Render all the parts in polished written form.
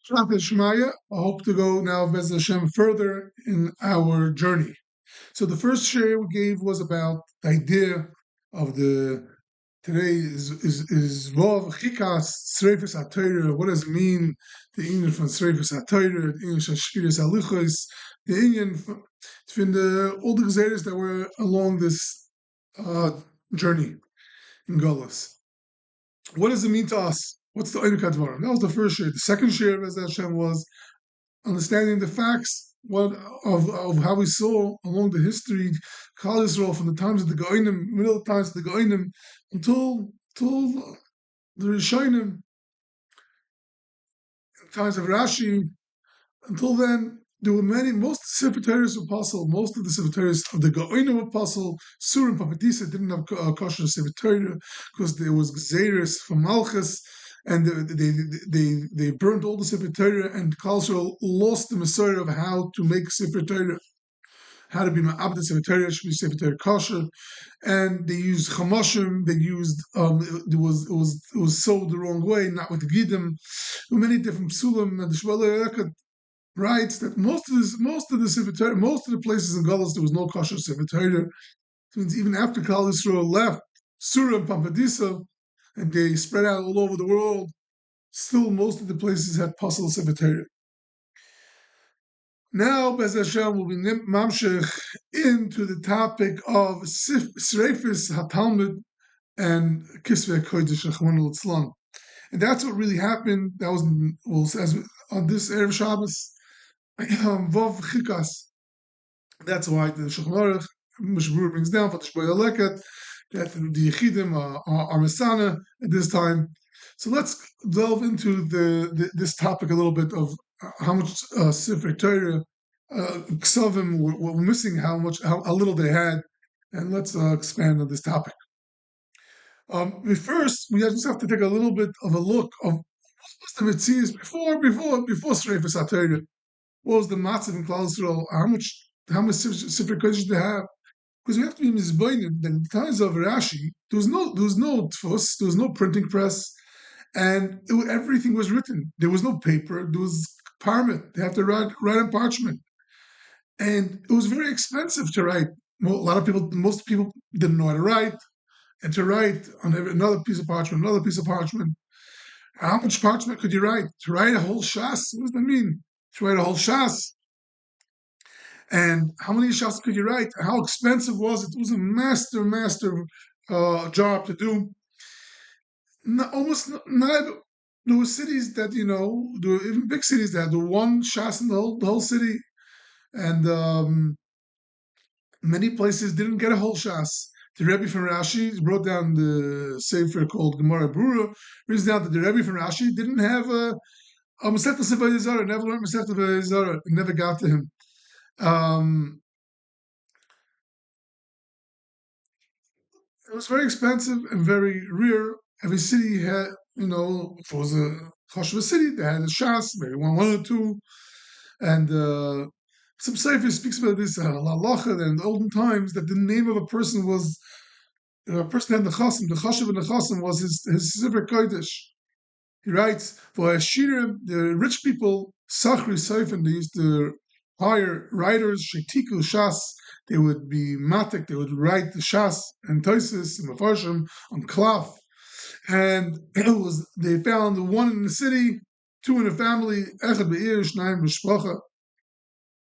I hope to go now, Bez Hashem, further in our journey. So the first share we gave was about the idea of the today is Vav Chikas Sreifas HaTorah. What does it mean? The Indian from Sreifas HaTorah, the English Shviras Alichos, the Indian from all the Gazeiros that were along this journey in Golas. What does it mean to us? What's the Einik Advarim? That was the first share. The second share, as Hashem, was understanding the facts of how we saw along the history, Klal Yisrael, from the times of the Goinim, middle times of the Goinim, until the Rishonim, times of Rashi. Until then, there were most Sefer Torahs were possible. Most of the Sefer Torahs of the Goinim were possible. Sur and Papadisa didn't have kosher Sefer Torah because there was Gzeres from Malchus, and they burned all the Sefer Torah, and Klal Yisrael lost the Messiah of how to make Sefer Torah, how to be Ma'abed Sefer Torah, should be Sefer Torah kosher, and they used Chamoshim. They used it was sold the wrong way, not with Gidim. There were many different psulim, and the Shmuel writes that most of the Sefer Torah, most of the places in Galus, there was no kosher Sefer Torah. It means even after Klal Yisrael left Surah and Papadisa, and they spread out all over the world, still most of the places had Pasal Sefer Torah. Now, Bez Hashem will be mamshech into the topic of Sreifas HaTalmud and Kisvei Kodesh Rachmana Litzlan. And that's what really happened. That was as on this Erev Shabbos, Vav Chikas. That's why the Shulchan Aruch, Mishmur brings down for the Shboya Leket, that the Yechidim are Mesana at this time. So let's delve into this topic a little bit of how much Sefer Torah Ksavim were missing, how little they had, and let's expand on this topic. First, we just have to take a little bit of a look of what was the Metzias before Sreifas HaTorah. What was the matzav in Klal Yisrael? How much Sefer Kodesh did they have? Because we have to be mizboinim that in the times of Rashi, there was no tfus, there was no printing press, and everything was written. There was no paper. There was parchment. They have to write on parchment, and it was very expensive to write. Most people didn't know how to write, and to write on another piece of parchment. How much parchment could you write? To write a whole shas? What does that mean? To write a whole shas? And how many shas could you write? How expensive was it? It was a master job to do. There were cities that, there were even big cities that had one shas in the whole city. And many places didn't get a whole shas. The Rebbe from Rashi wrote down the sefer called Gemara Brura, brings down that the Rebbe from Rashi didn't have a Masechta Sefer Yizara, never learned Masechta Sefer Yizara, never got to him. It was very expensive and very rare. Every city had, if it was a Choshva city, they had a shas, maybe one or two. And some sefer speaks about this, halacha, in the olden times, that the name of a person was, a person had the chasam, the chashav and the chasam was his Sefer Kodesh. He writes, for Ashirim, the rich people, Sachri Seifen, they used to hire writers, Shetiku Shas, they would be matik, they would write the Shas and Toisis and Mefarshim on cloth. And they found one in the city, two in a family, Echad Be'ir, Shnayim B'shpacha.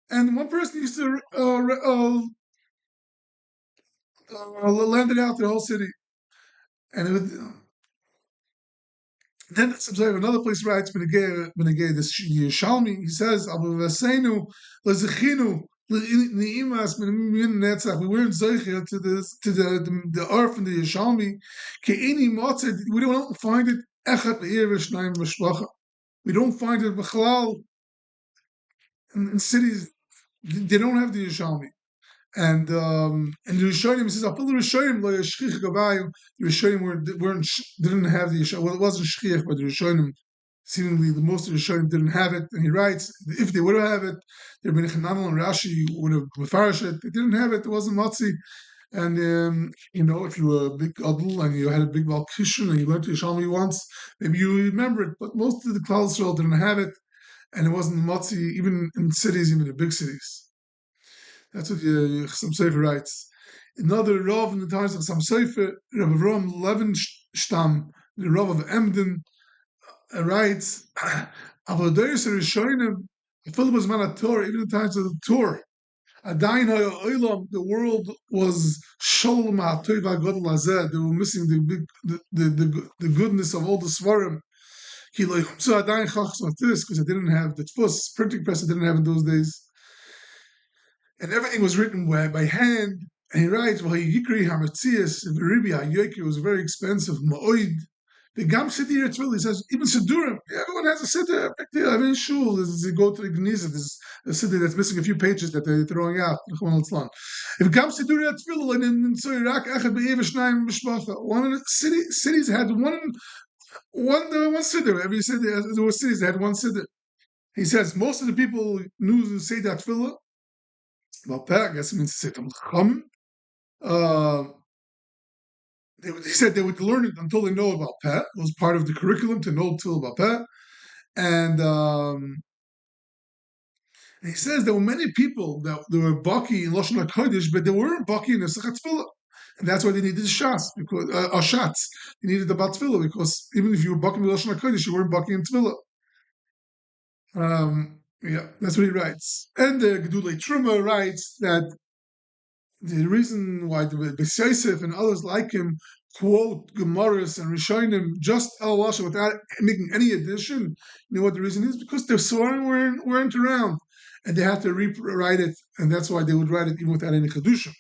And one person used to lend it out to the whole city. And then another place writes, this Yerushalmi, he says, we weren't zeicher to the earth and the Yerushalmi. We don't find it. We don't find it b'chalal in cities. They don't have the Yerushalmi. And the Rishonim, he says, "Apil the Rishonim lo yashchich gabayim." The Rishonim didn't have the Yerushalmi. Well, it wasn't shchich, but the Rishonim, seemingly the most of the Rishonim didn't have it. And he writes, if they would have it, their Ben Chananel and Rashi would have mefarish it. They didn't have it. It wasn't matzi. And if you were a big adul and you had a big Balkishon and you went to Yerushalmi once, maybe you remember it. But most of the Klal Yisrael didn't have it. and it wasn't motzi even in cities, even in big cities. That's what Chassam Sofer writes. Another Rav in the times of Chassam Sofer, Rav Avram Levenstam, the Rav of Emden, writes, Avodaris Rishonim, Philip was man at Torah, even in the times of the Torah. Adayin ha'olam, the world was shalom ha'tov ha'gadol hazeh. They were missing the goodness of all the svarim. So adayin chachas matis, because they didn't have the tfus printing press. They didn't have in those days, and everything was written by hand. And he writes, "Well, yikri hametzias v'ribi ha'yoker was very expensive. Ma'oid." The Gam Siddur Tzvil, he says, even Siddurim, everyone has a Siddur, big deal. I mean, shul, you go to the Geniza, there's a Siddur that's missing a few pages that they're throwing out. If Gam Siddur Tzvil, and in Iraq, one of the cities had one Siddur. Every city, there were cities that had one Siddur. He says, most of the people knew to say that Tefillah, about that, I guess it means to say Chum. He said they would learn it until they know about Peh. It was part of the curriculum to know till about Peh. And he says there were many people that were Baki in Lashon HaKodesh, but they weren't Baki in Nesach HaTfilah. And that's why they needed Shas, because Shatz. They needed the Bat Tfilah, because even if you were Baki in Lashon HaKodesh, you weren't Baki in Tfilah. Yeah, that's what he writes. And the Gedulei Truma writes that the reason why the Yosef and others like him quote Gemaras and Rishonim just El Washa without making any addition, you know what the reason is? Because the Soren weren't around, and they had to rewrite it, and that's why they would write it even without any Kedusha.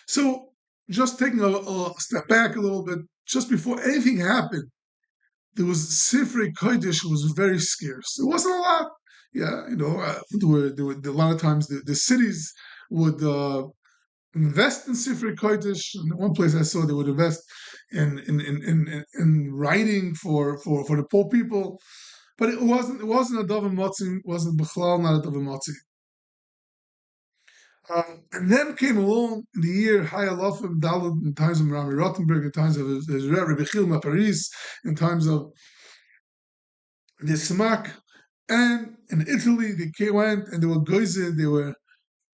So, just taking a step back a little bit, just before anything happened, there was Sifrei Kodesh was very scarce. It wasn't a lot. Yeah, there were a lot of times the cities would invest in Sifrei Kodesh. In one place I saw they would invest in writing for the poor people, but it wasn't a davar motzi. It wasn't b'chlal, not a davar motzi. And then came along in the year Hayalofim Dalad, in times of Rami Rottenberg, in times of his Rebbe Chilma Paris, in times of the Smak, and in Italy they went and they were goyzed, they were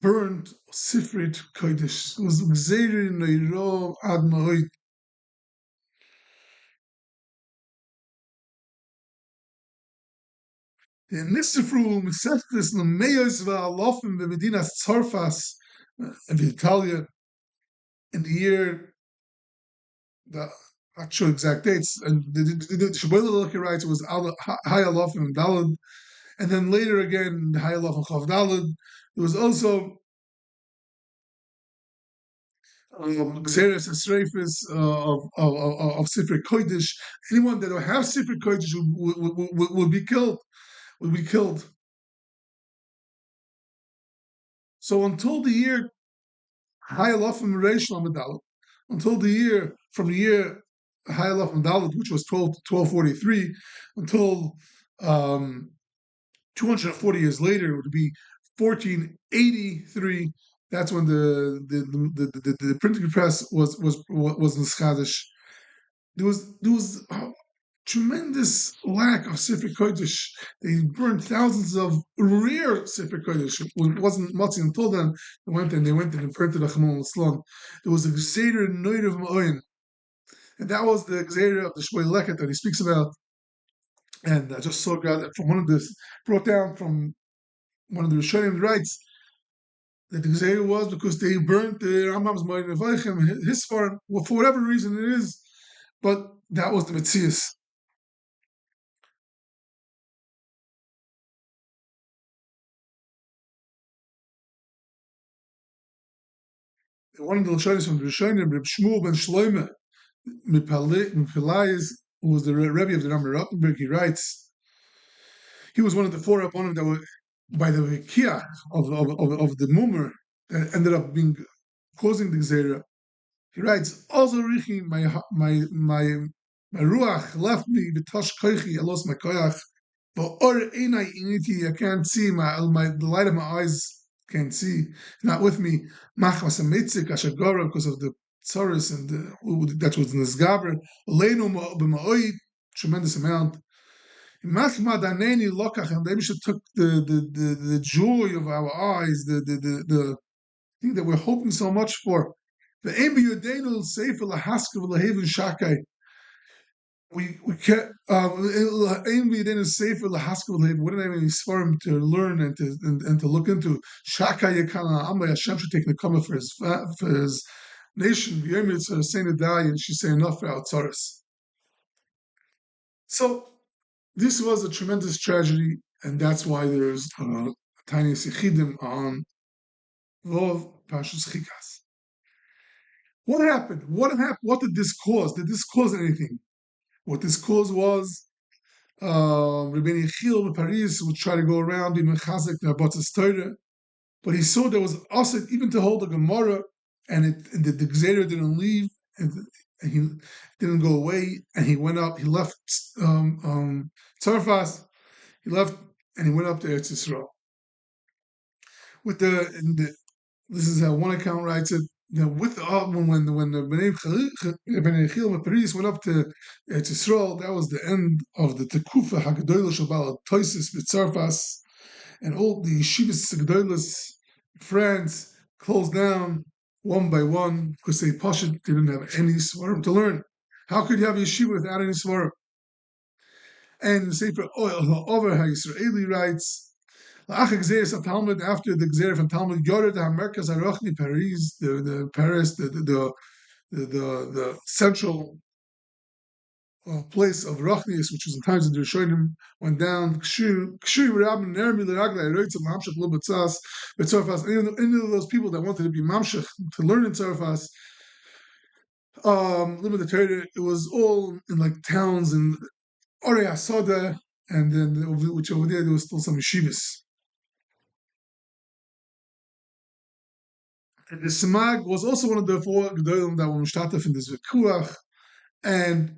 burned Sifrei Kodesh. It was Gzeiri Neiro Ad Ma'od. The Nisifru Meseftis Nemeyos Va'alofim B'Medinas Tzarfas in Italia in the year, not sure exact dates, and the Sheboyla writes it was Hayalofim and Dalad, and then later again Hayalofim Chav Dalad. There was also Gzeres and Shrifas of Sifrei Kodesh. Anyone that don't have Sifrei Kodesh will be killed. Will be killed. So until the year Hayalofim Reish Lamed, until the year from the year Hayalofim Dalad, which was 1243, until 240 years later, it would be 1483. That's when the printing press was in Skadish. There was tremendous lack of Sifrei Kodesh. They burned thousands of rare Sifrei Kodesh. It wasn't Matzi until then. They went and printed a Chamon Islam. There was a Gzeira Noirav Ma'oyin, and that was the Gzeira of the Shmoi Leket that he speaks about. And I just saw God from one of this brought down from one of the Rishonim writes that the Gzeira was because they burnt the Rambam's Ma'oyin Nevaichem, his farm, for whatever reason it is, but that was the Metzias. One of the Lashonis from the Rishonim, Reb Shmuel ben Shloime Mipalayis, who was the Rebbe of the Rambam Rottenberg, he writes, he was one of the four opponents that were by the Kiach of the Mummer that ended up causing the Gzeira. He writes, also Richi, my ruach left me, b'tosh koichi, I lost my koyach, but or einai initi, I can't see, the light of my eyes can't see, not with me, machmas amitzik, ashagora, because of the tsaris and that was Nisgaber, leinu b'ma'oid, tremendous amount. And maybe should took the joy of our eyes, the thing that we're hoping so much for. The we can't aim within safer lahaskel. We don't have any svarim to learn and to look into. Shaka Yekana Amma Hashem should take the cover for his nation. Yomit saying to die, and she's saying enough for our tzaras. So this was a tremendous tragedy, and that's why there's tiny sichidim on Vov Pashas Chikas. What happened? What happened? What did this cause? Did this cause anything? What this cause was, Rabbeinu Yechiel in Paris would try to go around in Mechazik Nabotz's Torah, but he saw there was also even to hold a Gemara, and the Gzeira didn't leave, and he didn't go away, and he went up. He left Tzarfas, he left, and he went up to Eretz Yisrael. This is how one account writes it. With when the Bnei Yechiel Paris went up to Eretz Yisrael, that was the end of the Tekufa Hagadolah Shabal Toisis B'Tzarfas, and all the yeshivas Hagadolas in France closed down one by one because they didn't have any svarim to learn. How could you have a yeshiva without any svarim? And the Sefer Over HaYisraeli writes, after the Gzeira from Talmud, Yored HaMerkaz HaRochni Paris, the Paris, the central place of Rochnius, which was in times of the Rishonim, went down. Any of those people that wanted to be mamshech, to learn in Tzarfas, live in the Torah, it was all in like towns and Orei HaSoda, and then which over there was still some yeshivas. The Simag was also one of the four Gedolim that were Mishtatef in this Vekuach, and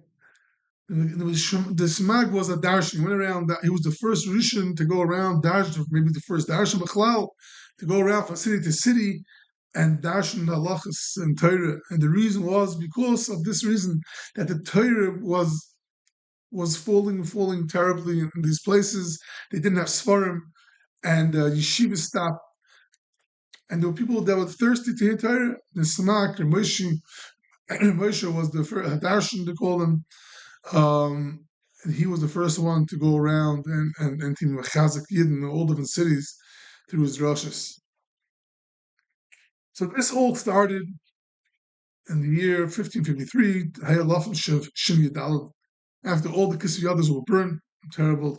the Simag was a darshan. He went around. He was the first Rishon to go around darshan, maybe the first darshan B'chlal, to go around from city to city and darshan halachas and Torah. And the reason was because of this reason that the Torah was falling terribly in these places. They didn't have svarim, and yeshivas stopped. And there were people that were thirsty to hear Torah. The Samak, and Moshe was the first Hadarshan, they call him. And he was the first one to go around and to Mechazik Yidden in all different cities through his drushes. So this all started in the year 1553, Hayalaf Shim Yadalad, after all the Kisyadas were burned. Terrible.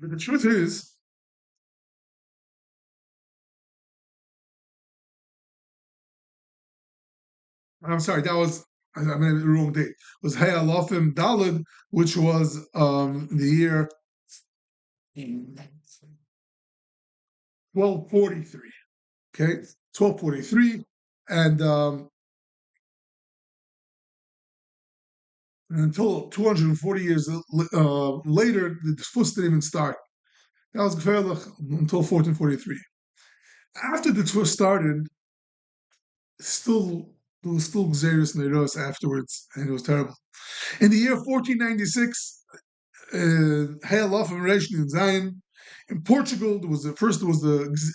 But the truth is, I'm sorry, I made the wrong date. It was Hayalafim Dalad, which was the year 1243. Okay, 1243, and until 240 years later, the Tfus didn't even start. That was Gefährlich until 1443. After the Tfus started, there was still Gzeirus Neiros afterwards, and it was terrible. In the year 1496, Hayalaf and Reish in Zion, in Portugal,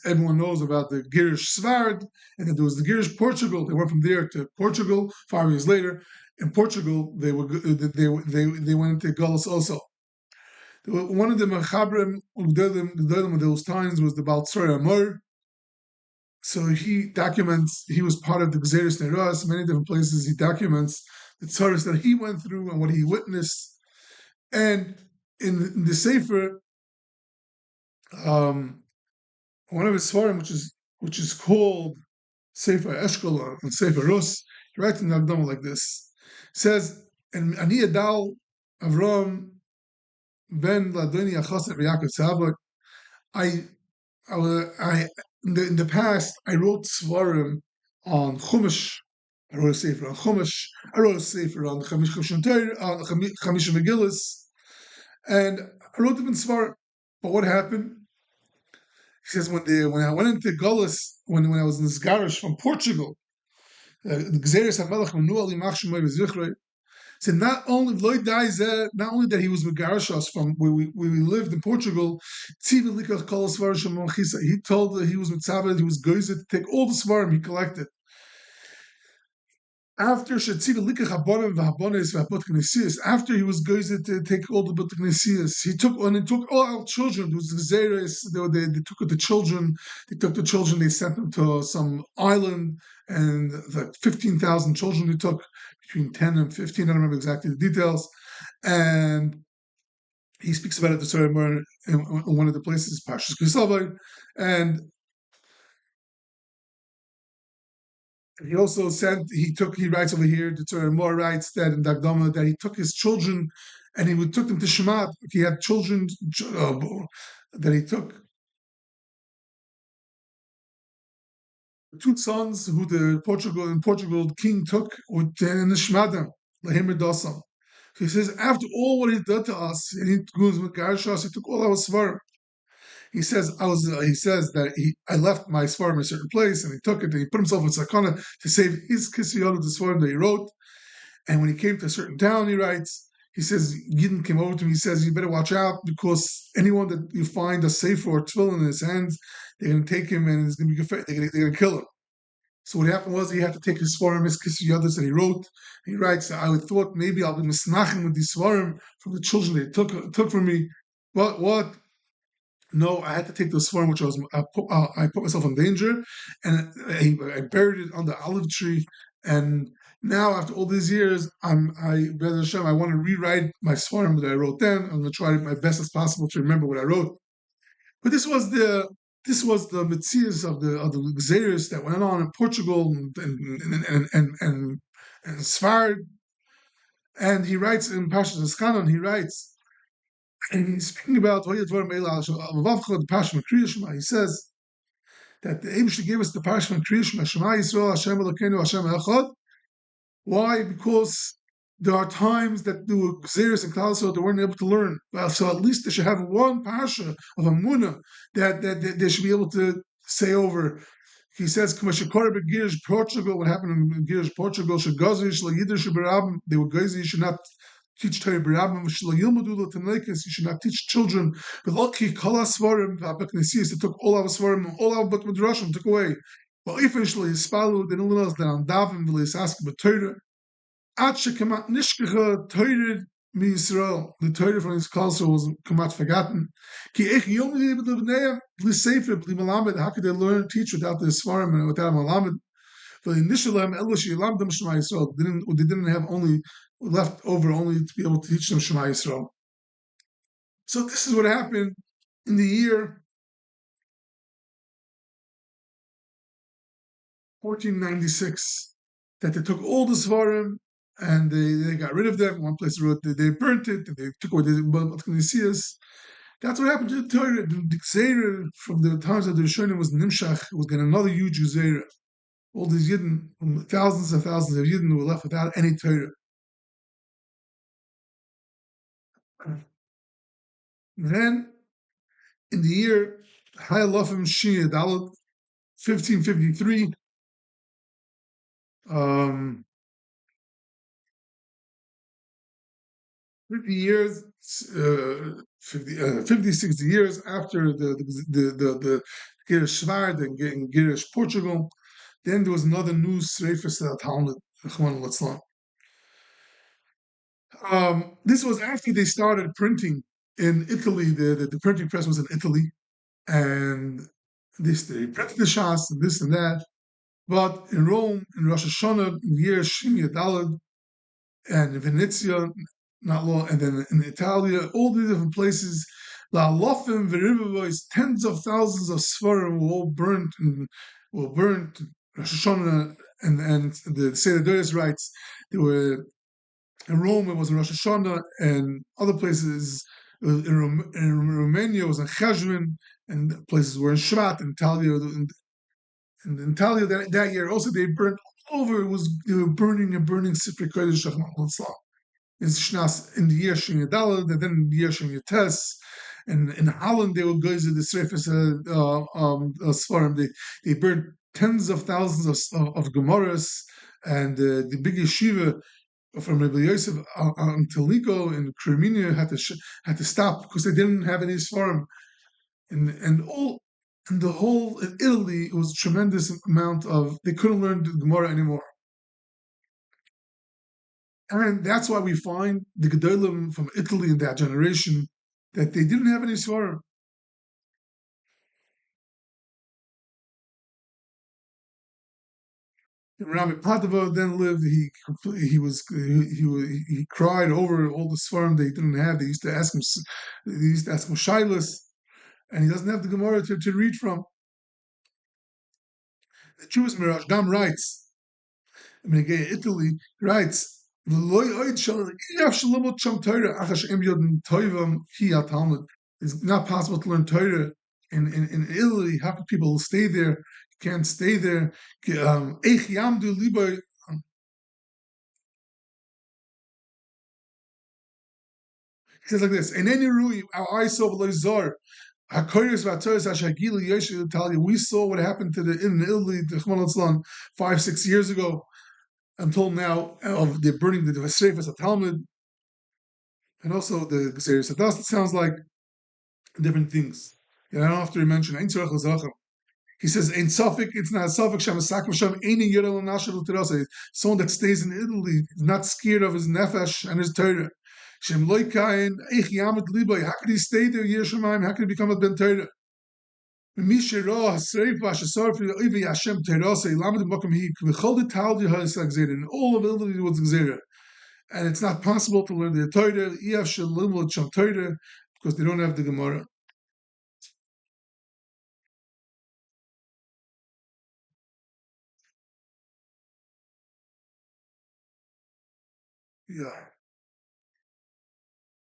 everyone knows about the Girish Svard, and then there was the Girish Portugal. They went from there to Portugal 5 years later. In Portugal, they went into Gullus also. One of the Mechabrim of those times was the Baltzor Amor. So he was part of the Gzeirus Neiros, many different places. He documents the tzaras that he went through and what he witnessed. And in the Sefer, one of his svarim, which is called Sefer Eshkol and Sefer Rus, he writes in Nagdama like this. He says, "And Ani Adal Avram ben Ladoni Achaser v'Yaakov Tzavot." In the past, I wrote svarim on Chumash. I wrote a sefer on Chumash. I wrote a sefer on Chamish Megillas, and I wrote them in svarim. But what happened? He says when I went into Gullus, when I was in this Garish from Portugal, the Gzeirus Hamelach Menu Ali Machshemay V'Zichrei, So not only Lloyd dies, not only that he was Megarashas from where we lived in Portugal, he told that he was Mitzabed, he was Goyzet to take all the Svarim he collected. After after he was going to take all the Butnesias, he took all our children. There was Gzeres, they took the children, they sent them to some island, and like 15,000 children they took, between 10 and 15, I don't remember exactly the details. And he speaks about it the story more in one of the places, Pashas Kisavai, and he also said he writes over here, the Torah more writes that in Dagdama that he took his children and he took them to Shemat. He had children that he took. Two sons who the Portugal king took in the Shmada, Lahim Dosam. He says, after all what he did to us, and he goes with Garshas, he took all our Svarim. He says, he says that I left my Svarim in a certain place, and he took it, and he put himself in Sakana to save his Kisiyot of the Svarim that he wrote. And when he came to a certain town, he writes, he says, Yidden came over to him, he says, you better watch out, because anyone that you find a sefer or tefillin in his hands, they're going to take him and it's going to be they're going to kill him. So what happened was he had to take his Svarim, his Kisiyot that he wrote. He writes, I thought maybe I'll be misnachim with these Svarim from the children they took from me. But what? No, I had to take the Svarim, which I put myself in danger, and I buried it on the olive tree. And now, after all these years, I want to rewrite my Svarim that I wrote then. I'm going to try my best as possible to remember what I wrote. But this was the Metzias of the Gzeros that went on in Portugal and Sfard. And he writes in Pashas Eskanon, he writes, and he's speaking about he says that the Eibush gave us the Parashah Kriya Shema, Shema Yisrael, Hashem Elokeinu, Hashem Echad. Why? Because there are times that the Gzeros and Klal Yisrael they weren't able to learn. Well, so at least they should have one Parashah of Amunah that they should be able to say over. He says, Portugal, what happened in Girish, Portugal, they were Gezi, you should not teach Torah b'Rabbim, you should not teach children. But Loki Kala Svarim, they took all our Svarim, all our but Midrashim took away. But eventually Spalu, they didn't realize that on Davim, they ask about Torah. At Shekamat Nishkecha Torah mi Yisrael, the Torah from his culture was Kamat forgotten. Ki Ech Yom Yibnev L'Sefer B'Li Malamed. How could they learn teach without the Svarim and without Malamed? But initially, they didn't have only left over only to be able to teach them Shema Yisrael. So this is what happened in the year 1496, that they took all the Svarim and they got rid of them. One place wrote they burnt it, and they took away the Knesiyas. That's what happened to the Torah. The Gzeira from the times of the Rishonim was Nimshach. It was getting another huge Gzeira. All these Yidden, thousands and thousands of Yidden were left without any Torah. Then, in the year Hayalofim Shia Dalet, 1553, 50, 60 years after the Girish Svard and Girish Portugal, then there was another new Sripas at Talmud. This was after they started printing in Italy. The printing press was in Italy, and they printed the Shas and this and that. But in Rome, in Rosh Hashanah, in year Shini Adalad, and in Venezia, not long, and then in Italia, all these different places, La Lofim Verivois, tens of thousands of Svarim were all burnt. Rosh Hashanah, and the Seder writes, they were in Rome, it was in Rosh Hashanah, and other places, in Romania, it was in Cheshvan, and places were in Shvat, in Italia, and in Italia that year, also they burnt all over, they were burning Sifrei Kodesh in the year Shin Yadalad, and then in the year Shin Yates. And in Holland, they would go to the Srefes Svarim. They burned tens of thousands of Gemaras, and the big yeshiva from Rabbi Yosef until Liko in Crimea had to stop because they didn't have any Sfarim. And the whole in Italy, it was a tremendous amount of they couldn't learn the Gemara anymore. And that's why we find the Gedolim from Italy in that generation that they didn't have any Sfarim. Rabbi Padova then lived. He cried over all the Sfarim they didn't have. They used to ask him Shilas, and he doesn't have the Gemara to read from. The Jewish Miraj Dam writes, Italy writes, it's not possible to learn Torah in Italy. How can people stay there? You can't stay there. He says like this, our eyes saw we saw what happened in Italy 5-6 years ago until now of the burning the Shrifas Talmud and also the Gazeiros. It sounds like different things. I don't have to mention. He says, "Ain't Suffolk. It's not Suffolk. Someone that stays in Italy is not scared of his nefesh and his Torah. How could he stay there? How could he become a ben Torah? And all of Italy was Gazera. And it's not possible to learn the Torah because they don't have the Gemara." Yeah.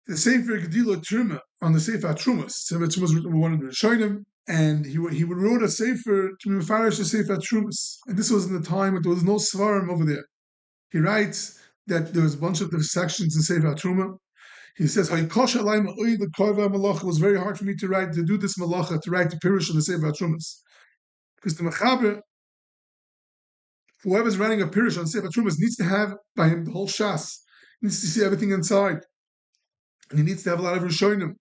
The Sefer Gedila Truma on the Sefer Trumas. Sefer Trumas was written by one of the Rishonim, and he wrote a Sefer to Mefarish the Sefer Trumas. And this was in the time when there was no Svarim over there. He writes that there was a bunch of the sections in Sefer Truma. He says, it was very hard for me to do this malacha, to write the Pirush on the Sefer Trumas. Because the Mechaber, whoever's writing a Pirush on Sefer Trumas needs to have by him the whole Shas. He needs to see everything inside. And he needs to have a lot of Rishonim.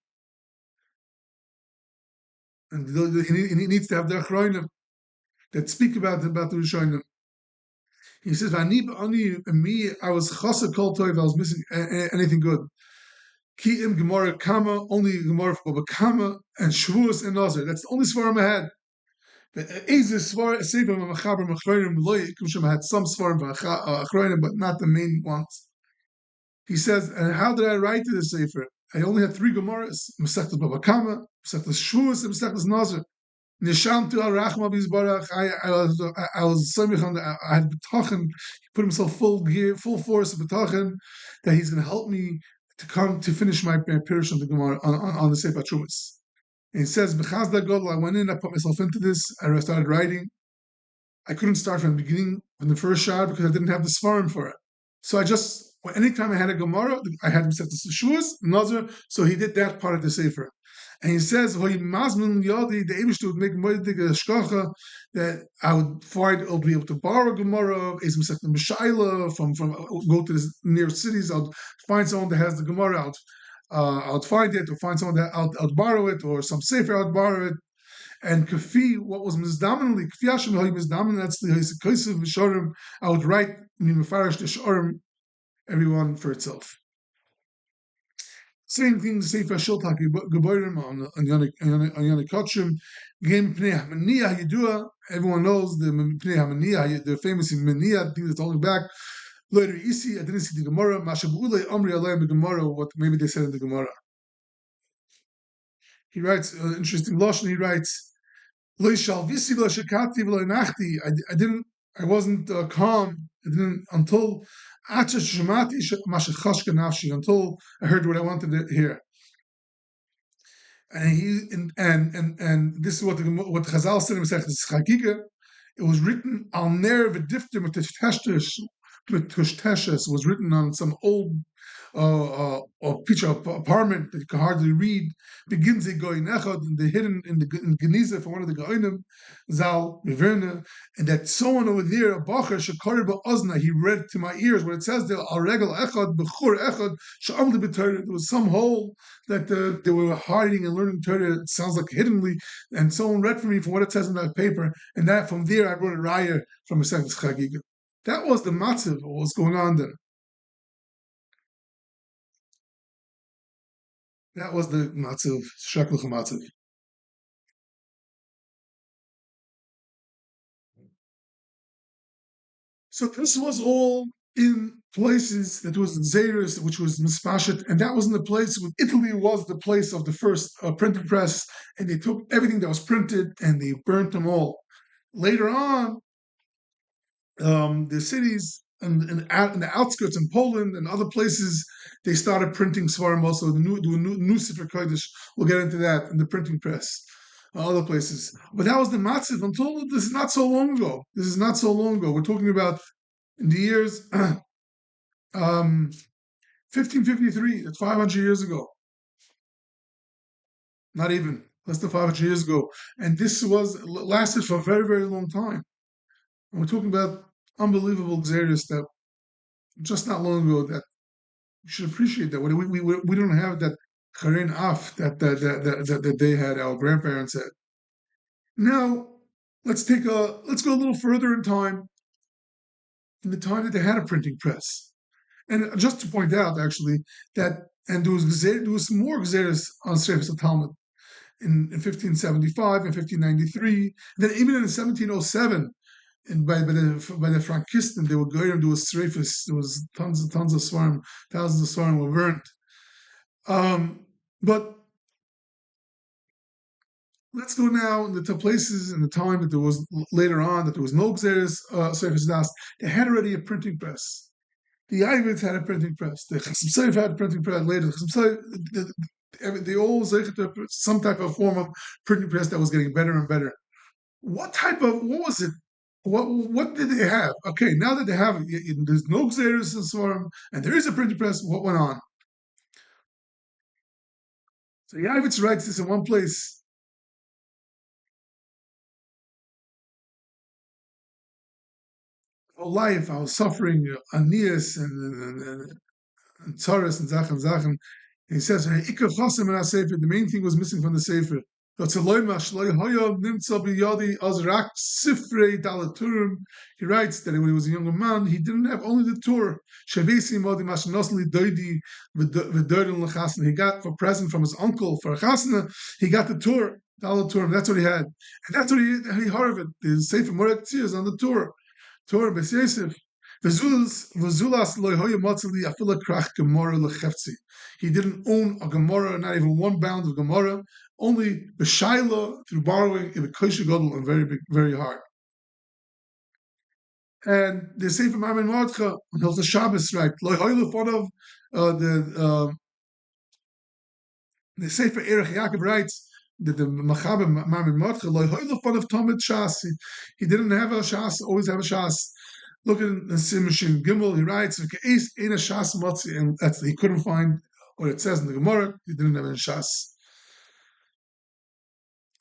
And he needs to have the Achronim that speak about the Rishonim. He says, me, I was chasa kol toiv, I was missing anything good. Ki im Gemara Kama, only Gemara for Baba Kama, and Shavuos and Nazir. That's the only svarim I had. But Ezes svar Sefer Mechaber Mechronim Loy Kumshim had some svarim Achronim, but not the main ones. He says, and how did I write to the Sefer? I only had 3 Gemaras: Masechtas Baba Kama, Masechtas Shavuos, and Masechtas Nazir. Nishamtu al Rachma Bizbarach. I was samich on I had betochen. He put himself full force of betochen that he's going to help me to come to finish my Pirush on the Gemara on the Sefer Trumas. And he says, "B'chazda Godel." I went in, I put myself into this, I started writing. I couldn't start from the beginning, from the first shot, because I didn't have the svarim for it. So anytime I had a Gemara, I had him set the Shavuos, Nazir. So he did that part of the Sefer. And he says, the Eibishter would make that I would I'll be able to borrow Gemara, from go to the near cities. I'll find someone that has the Gemara. I'll find it, or find someone that I'll borrow it, or some Sefer I'll borrow it. And Kafi, what was Mizdaminly, Kafi Hashem Mizdamin, that's the Kaisiv Visharim. I would write Mimafarish the Sharim, everyone for itself. Same thing, Sefer Shiltaki Geborim on Yanikotchim, Game Pnei Hamaniah Yidua. Everyone knows the Pnei Hamaniah, the famous Mania, thing that's holding back. Later, Isi, I didn't see the Gemara. Mashabule Amri Alayim the Gemara, what maybe they said in the Gemara. He writes, interesting Lashon, he writes, Lo Shal Visi V'Lo Shekati V'Lo Nachti. I wasn't calm. I didn't until until I heard what I wanted to hear. And this is what Chazal said in Masechtas Chagiga. It was written al ner v'difter mit was written on some old or picture of apartment that you can hardly read, begins a goyin echad, and they're hidden in the geniza from one of the goyinim, Zal Miverna, and that someone over there, a bacher shekari ba'ozna, he read to my ears what it says there, al regel echad bechur echad she'amli b'Torah. There was some hole that they were hiding and learning Torah. It sounds like hiddenly, and someone read for me from what it says in that paper, and that from there I wrote a raya from a second chagiga. That was the matzav of what was going on then. That was the matzav, sheklich matzav. So this was all in places that was Xeris, which was Mispashet, and that was in the place where Italy was the place of the first printing press, and they took everything that was printed and they burnt them all. Later on, the cities and in the outskirts in Poland and other places, they started printing Svarim also. The new Sefer Kodesh, we'll get into that in the printing press. Other places. But that was the matziv until this is not so long ago. This is not so long ago. We're talking about in the years 1553, that's 500 years ago. Not even, less than 500 years ago. And this lasted for a very, very long time. And we're talking about unbelievable Xeris that just not long ago that we should appreciate that. We don't have that Karen Af that they had, our grandparents had. Now, let's go a little further in time, in the time that they had a printing press. And just to point out, actually, that, and there was more Gzeres on Shrifat Talmud in 1575 and 1593. Then even in 1707, and by the Frankisten, they were going to do a Shrifat. There was tons of Svarim, thousands of Svarim were burnt. But let's go now into places in the time that there was later on that there was no Gzeres Shrifat Das. They had already a printing press. The Ivets had a printing press. The Chasam had a printing press later. They all some type of form of printing press that was getting better and better. What was it? What did they have? Okay, now that they have it, there's no Xeris and Svarim, and there is a printing press, what went on? So Yavitz writes this in one place. All life, I was suffering anias and tzaras and zachem. And he says, the main thing was missing from the sefer. He writes that when he was a younger man, he didn't have only the Torah. He got for present from his uncle for a chasna. He got the Torah. That's what he had, and that's what he heard of it. The Sefer Morek Tzir is on the Torah. Torah Bes Yosef. He didn't own a Gemara, not even one bound of Gemara, only B'Shaila through borrowing in the Kosher Gadol and very big, very hard. And the Sefer Mamin Mordcha on Hilchos Shabbos, right? The Sefer Erech Yaakov writes that the Machaber Mamin Mordcha loy fun of Talmud Shas. He didn't have a Shas, always have a Shas. Look at the Simishin Gimel, he writes, and that's he couldn't find what it says in the Gemara, he didn't have any Shas.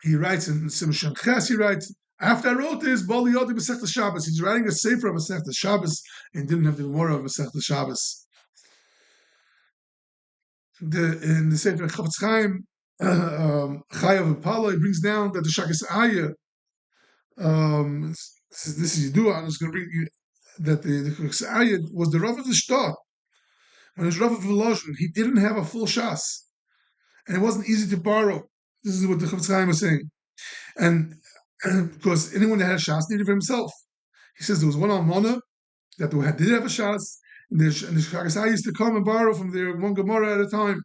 He writes in Simishin Ches, he writes, after I wrote this, Bali Yodi Masechta Shabbos, he's writing a Sefer of Masechta Shabbos and didn't have the Gemara of Masechta Shabbos. In the Sefer Chofetz Chaim, Chayav Apollo, he brings down that the Shakas Ayah, this is Yidua, I'm just going to bring you that the Chofetz Ayah was the Rav of the Shtar. When he was Rav of Volozhin, he didn't have a full Shas. And it wasn't easy to borrow. This is what the Chofetz Chaim was saying. And because anyone that had a Shas needed for himself. He says there was one Almana that did have a Shas, and the Shakas Ayah used to come and borrow from their one Gemara at a time.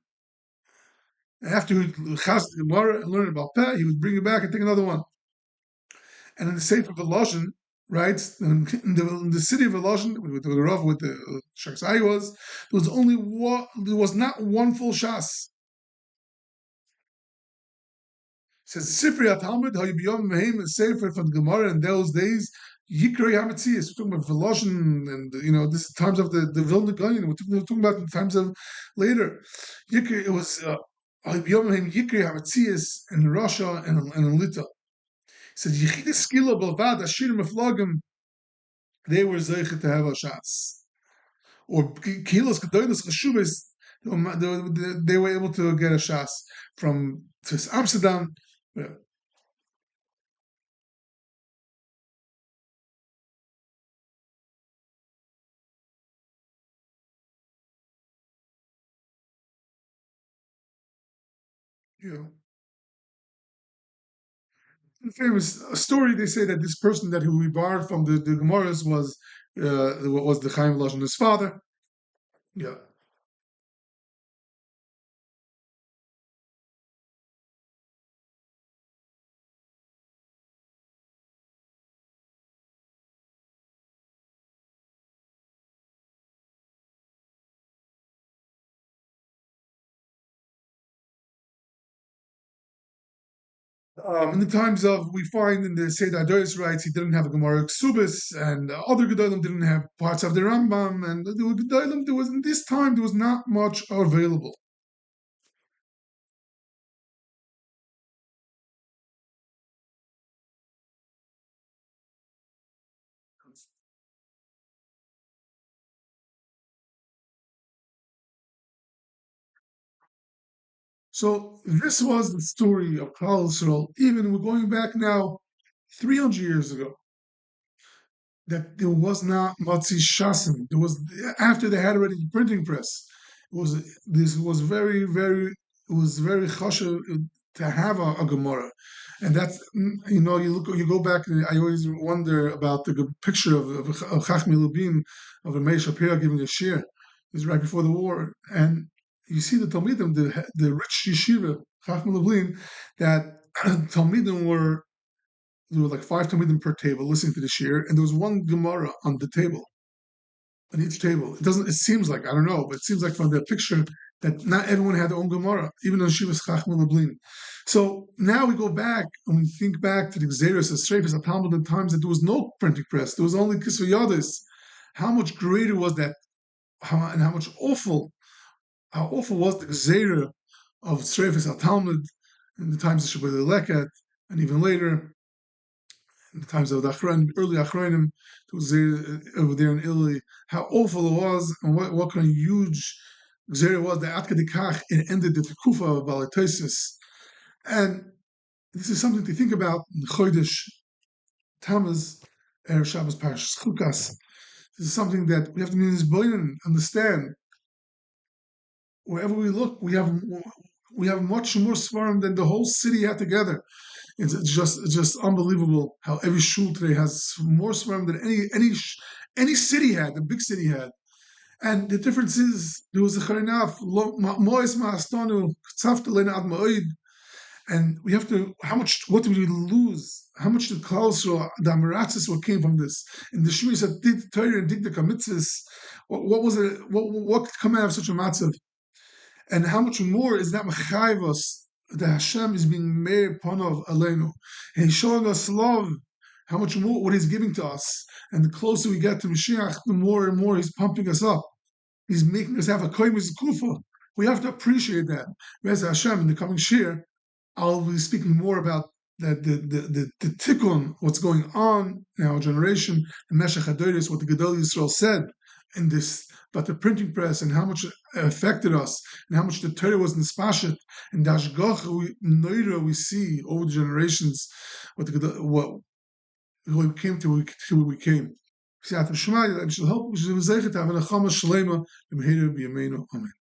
And after he chas the Gemara and learned about Peh, he would bring it back and take another one. And in the Sefer Volozhin, writes in the city of Volozhin, with the Rav, with the Shakas Ayah there was not one full Shas. Says Sifri Talmud, how you beyond Mehem and Sefer from the Gemara in those days, Yikri Hametzias, we're talking about Voloshin, and this is times of the Vilna Gaon, we're talking about the times of later. Yikri, it was Yikri Hametzias in Russia and in Litva. He said, Yechidis Skila Balvad, Ashir Meflogim, they were Zeichet to have a Shas. Or Kilos Gedoilos Chashubis, they were able to get a Shas from Amsterdam. Famous story. They say that this person that who we borrowed from the Gemaras was the Chaim Lashon, his father. Yeah. In the times of, we find in the Seder Adoris writes, he didn't have a Gemara Ksubis, and other Gedolim didn't have parts of the Rambam, and the Gedolim, there was, in this time, there was not much available. So this was the story of Klal Yisrael. Even we're going back now 300 years ago, that there was not Matzi Shasim. There was, after they had already the printing press. This was very, very, it was very chashuv to have a Gemara. And that's, you go back, and I always wonder about the picture of Chachmi Lubim, of a Meir Shapira giving a shir. This is right before the war. And you see the Talmidim, the rich yeshiva, Chachmi Lubim, that Talmidim there were like 5 Talmidim per table listening to the shir, and there was one Gemara on the table, on each table. It seems like, I don't know, but it seems like from the picture that not everyone had their own Gemara, even though she was Chachma Leblin. So now we go back and we think back to the Gzeros, the Shrifas, the Talmud, the times that there was no printing press, there was only Kisva Yadis. How much greater was that, and how awful was the Gzera of Shrifas, the Talmud, in the times of Shabbat Leket, and even later, in the times of the early Achronim, it was over there in Italy, how awful it was, and what kind of huge Gzera was, the Atka Dikach, it ended the Tekufa of Balatosis. And this is something to think about in Chodesh Tammuz, Erev Shabbos Parashas Chukas. This is something that we have to be in this boiling, understand. Wherever we look, we have much more svarim than the whole city had together. It's just unbelievable how every shul today has more svarim than any city had, the big city had. And the difference is, there was a charinaf, mois ma'astanu, tzavta leina ad ma'oid, and we have to, what did we lose? How much did Klal Yisrael, the Amiratzis, what came from this? And the Shmi said, did Torah and did the Kamitzis, what was it, what could come out of such a matzav? And how much more is that mechayvos, that Hashem is being made panov aleinu, and He's showing us love, how much more, what He's giving to us. And the closer we get to Mashiach, the more and more He's pumping us up. He's making us have a koymis kufa. We have to appreciate that. Whereas Hashem, in the coming shir, I'll be speaking more about the tikkun, what's going on in our generation, the b'meshech hadores, what the Gedol Yisrael said in this, about the printing press and how much it affected us, and how much the Torah was nispashet, and the Hashgacha we see over the generations, what we came to where we came. Siyat Shema, and shall help, we shall have a chama shlema, Amen.